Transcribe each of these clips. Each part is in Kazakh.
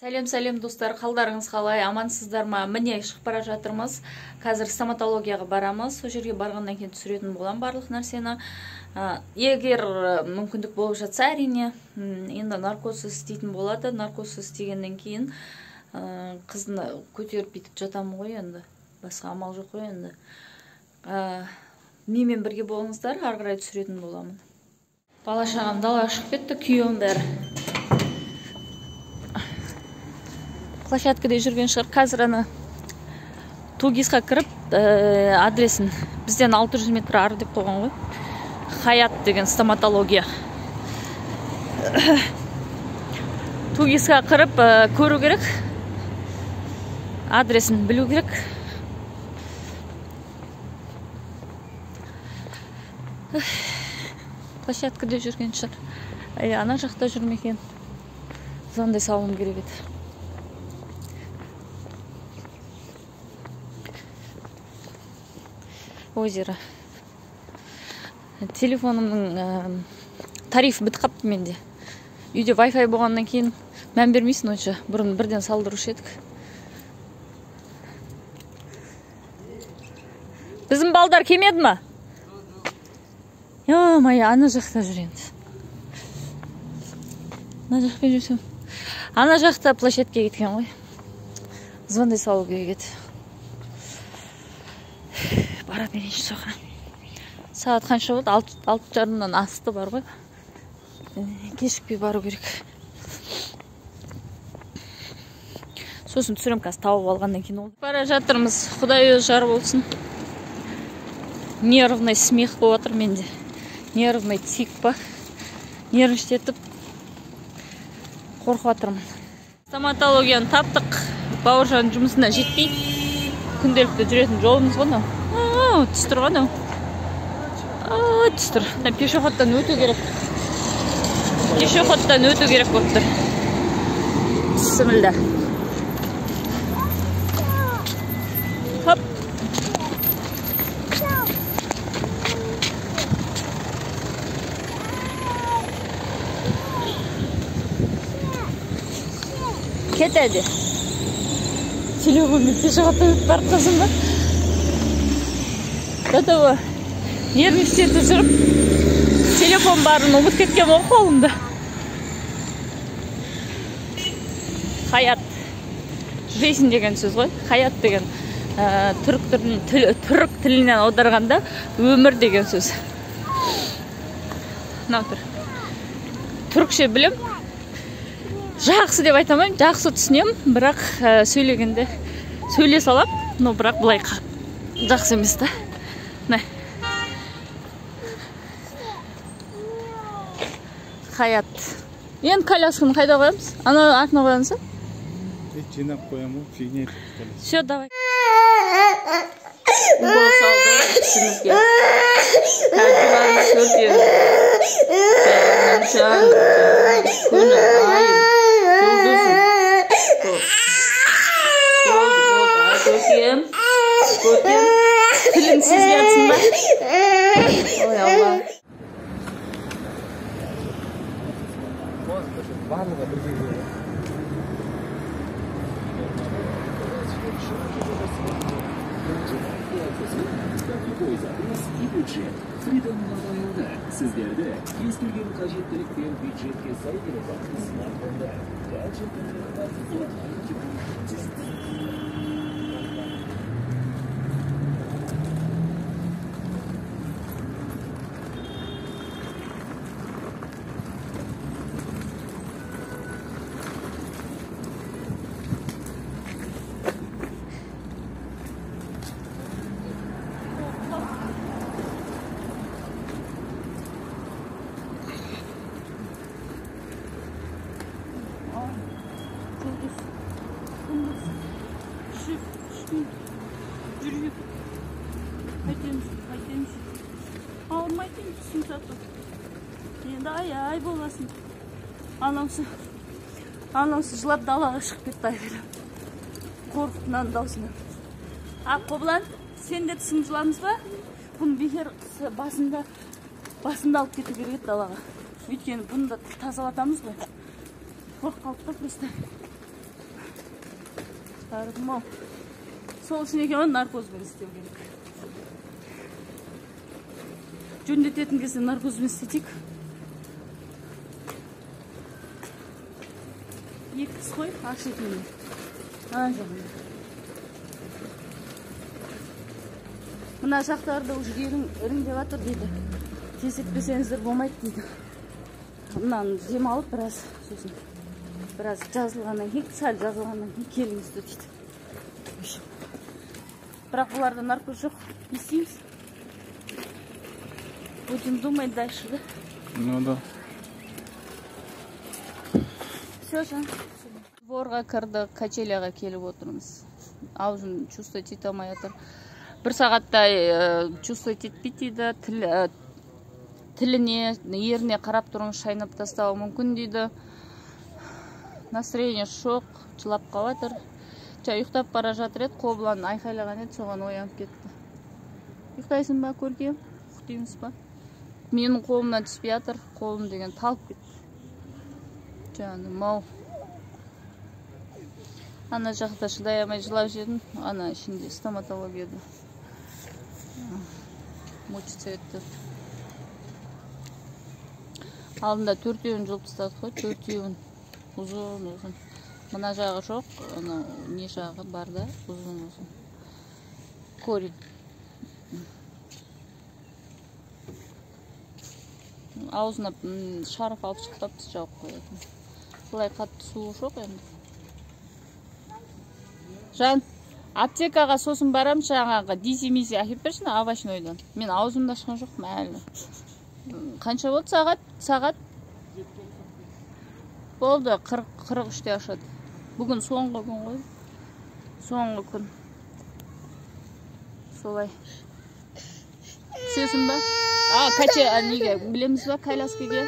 Сәлем достар, қалдарыңыз қалай, амансыздар ма? Міне шығып бара жатырмыз. Қазір стоматологияға барамыз. Сол жерге барғаннан кейін түсіретін болам барлық нәрсені. Егер мүмкіндік болып жатса, әрине, енді наркозсыз істейтін болады. Наркозсыз істегеннен кейін қызды көтеріп бүйтіп жатамын ғой енді. Басқа амал жоқ қой енді. Менімен бірге болыңыздар, ары қарай түсіретін боламын. Бала-шағам далаға шығып кетті, күйеуім бәрі. Площадкада жүрген шығар. Қазір ана Тугисқа кіріп, адресін бізден 600 метр ары деп қойған ғой. Хаят деген стоматология. Тугисқа кіріп көру керек. Адресін білу керек. Площадкада жүрген шығар. Ана жақта жүрмекен. Звондай салуым керек еді. Озеро. Телефонымның тарифі бітіп қапты менде. Үйде Wi-Fi болғаннан кейін мән бермейсің онша. Бұрын бірден салдырушы едік. Біздің балдар келмеді ма? Ё-моё, ана жақта жүр енді. Ана жақпен жүрсем. Ана жақта площадкаға кеткен ғой. Звондай салу керек еді. Бара берейінші соған. Сағат қанша болды? 6:30-дан асты бар ғой. Кешікпей бару керек. Сосын түсірем қазір тауып алғаннан кейін ол. Бара жатырмыз. Құдай өзі жар болсын. Нервный смех болып отыр менде. Нервный тик па. Нервничтетіп қорқып отырмын. Стоматологияны таптық. Бауыржан жұмысына жетпей. Күнделікті жүретін жолымыз ғой мынау. Түстір ғой мынау. Түстір. Пешеходтан өту керек. Пешеходтан өту керек болып тұр. Бісмілда. Хоп. Кетеді. Телефонмен пешеходтан өтіп барып қызым ба? До того нервничтетіп жүріп, телефон барын ұмыт кеткен ғой қолымда. Хаят. Білесің деген сөз ғой. Хаят деген түрік тілінен аударғанда өмір деген сөз. Мынау тұр. Түрікше білем. Жақсы деп айтамайым, жақсы түсінем, бірақ сөйлегенде сөйле салам, но бірақ бұлай жақсы емес та. Хаят. Енді колясканы қайда қоямыз? Ана артына қоямыз? Жинап қоямыз, фигня. Все, давай. Укол салды ішімізге. Кәдіміз көртеді. Шан, күні, айым, жұлдызым. Көкем. Тілін сезге атсын ба? Ой, Алла. Барлығы бірге көреді. Sizlerde kez kelgan qajatlik bilan byudjetga say keladigan smartfonda Жүріп. Қайтеміз. Ауырмайтын түсін сатып. Енді ай боласын. Анаусы жылап далаға шығып кетті айғайлап. Қорқып мынаның даусынан. Қобылан, сен де түсін жыламыз ба? Бұны бекер басында алып кету керек далаға. Өйткені бұны да тазалатамыз ғой. Қорқып қалып та просто. Ақтарым ау. Сол үшін екен наркозбен істеу керек. Жөндететін кезде наркозбен істетейік. Екі тіс қой, аш етмейді. Мына жақтарда уже іріңдеп жатыр дейді. Тез етпесеңіздер болмайды дейді. Мынаны жем алып біраз, сосын біраз жазылғаннан кейін, сәл жазылғаннан кейін келіңізді дейді. Бірақ бұларда наркоз жоқ. Не істейміз? Будем думать дальше, да? Ну да. Все же. Дворға кірді, качеляға келіп отырмыз. Аузын чувствовать ете алмай жатыр. Бір сағаттай чувствовать етпейді дейді. Тіліне, еріне қарап тұрыңыз, шайнап тастауы мүмкін дейді. Настроение шоқ, жылап қалатыр. Ұйықтап бара жатыр еді, қобылан айқайлаған еді, соған оянып кетті. Ұйықтайсың ба, көркем? Ұйықтаймыз ба? Менің қолымнан түспей жатыр, қолым деген талып кетті. Жаным ау. Ана жақта шыдай алмай жылап жердім, ана ішінде стоматологияда. Мучиться етті. Алдында төртеуін жұлып тастадық қой, төртеуін ұзын. Мына жағы жоқ, не жағы бар да, ұзын. Корень. Аузына шарф алып шықтапты жауып қоятын. Бұлай қатты суы жоқ енді. Жан, аптекаға сосын барам, жаңағы дизи-мизи әкеп бершін овощнойдан. Мен аузымда ашқан жоқ мәлі. Қанша болды сағат? Болды, 43-те ашады. Бүгін соңғы күн ғой. Соңғы күн. Солай. Түсесің ба? Каче, неге, білеміз ба, коляскеге?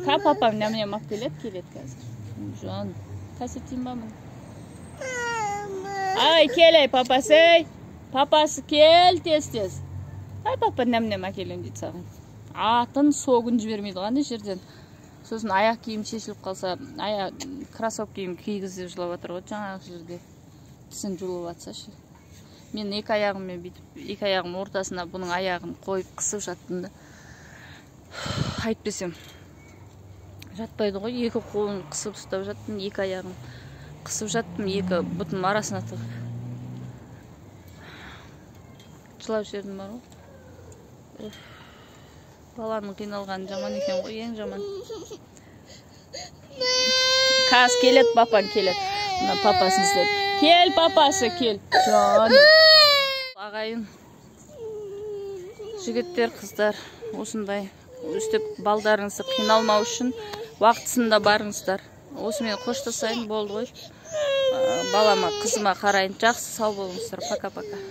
Папам нәміне мақ келеді қазір. Жан, кәсеттейін ба мұн? Ай, келей, папасы. Папасы кел, тез-тез. Ай, папа нәміне мақ келем дейді саған. Атын соғын жібермейді ғаны жерден. Сосын аяқ киім шешіліп қалса, кроссовка киім кигізіп жылап жатыр ғой, жаңағы жерде. Тісін жұлып жатсашы. Мен екі аяғыммен бүйтіп, екі аяғым ортасына бұның аяғын қойып қысып жаттым да. Айтпесем. Жатпайды ғой, екі қолын қысып ұстап жаттым, екі аяғын қысып жаттым, екі бұтын арасына тығып. Жылап жердім бар ғой. Баланың қиналғаны жаман екен ғой, ең жаман. Қаз келет, папан келет. Мына папасын іздеп. Кел, папасы, кел. Ағайын, жігіттер, қыздар, осындай өстіп балдарыңызды қиналмау үшін уақытысында барыңыздар. Осымен қоштасайын, болды ғой. Балама, қызыма қарайын. Жақсы, сау болыңыздар. Пока-пока.